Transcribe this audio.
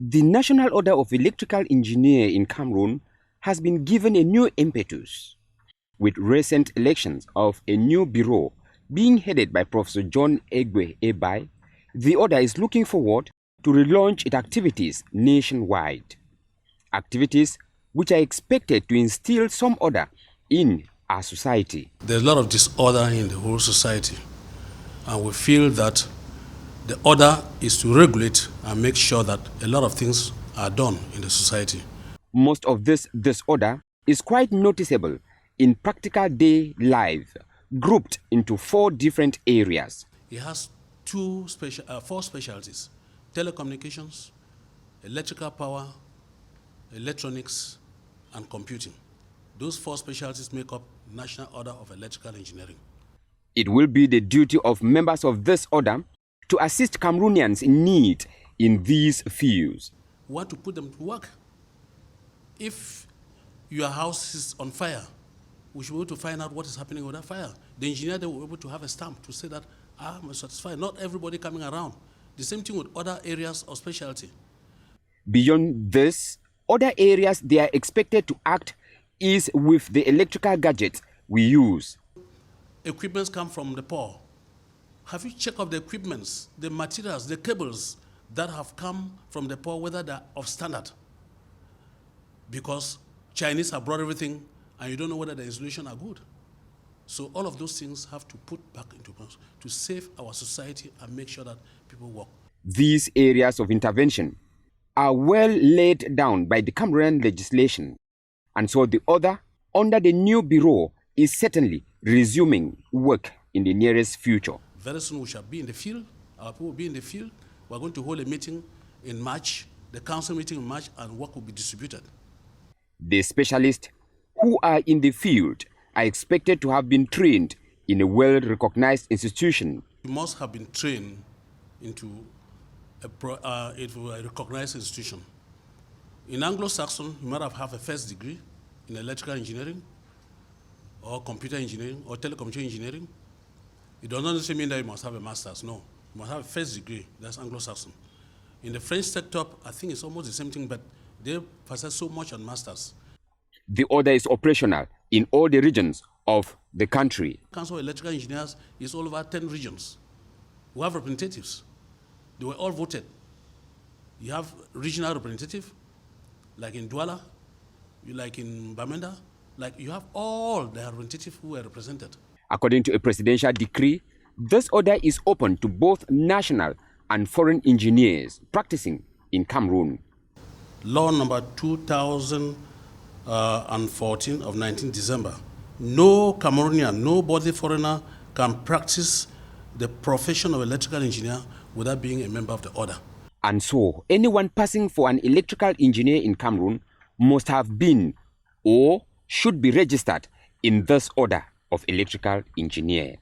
The National Order of Electrical Engineer in Cameroon has been given a new impetus, with recent elections of a new bureau being headed by Professor John Ebai. The order is looking forward to relaunch its activities nationwide. Activities which are expected to instill some order in our society. There's a lot of disorder in the whole society, and we feel that the order is to regulate and make sure that a lot of things are done in the society. Most of this disorder is quite noticeable in practical day life, grouped into 4 different areas. It has 4 specialties: telecommunications, electrical power, electronics, and computing. Those 4 specialties make up National Order of Electrical Engineering. It will be the duty of members of this order to assist Cameroonians in need in these fields. We want to put them to work. If your house is on fire, we should be able to find out what is happening with that fire. The engineer, they will be able to have a stamp to say that I'm satisfied. Not everybody coming around. The same thing with other areas of specialty. Beyond this, other areas they are expected to act is with the electrical gadgets we use. Equipments come from the poor. Have you checked out the equipments, the materials, the cables that have come from the poor, whether they're of standard? Because Chinese have brought everything and you don't know whether the installation are good. So all of those things have to put back into place to save our society and make sure that people work. These areas of intervention are well laid down by the Cameroonian legislation, and so the order under the new bureau is certainly resuming work in the nearest future. Very soon we shall be in the field. Our people will be in the field. We're going to hold a meeting in March, the council meeting in March, and work will be distributed. The specialists who are in the field are expected to have been trained in a well-recognized institution. You must have been trained into a recognized institution. In Anglo-Saxon, you might have a first degree in electrical engineering, or computer engineering, or telecommunication engineering. It does not necessarily mean that you must have a master's. No, you must have a first degree. That's Anglo-Saxon. In the French sector, I think it's almost the same thing, but they possess so much on masters. The order is operational in all the regions of the country. Council of Electrical Engineers is all over 10 regions. We have representatives. They were all voted. You have regional representative, like in Douala, like in Bamenda, like you have all the representatives who were represented. According to a presidential decree, this order is open to both national and foreign engineers practicing in Cameroon. Law number 2014 of 19 December. No Cameroonian, nobody foreigner can practice the profession of electrical engineer without being a member of the order. And so, anyone passing for an electrical engineer in Cameroon must have been or should be registered in this order of electrical engineer.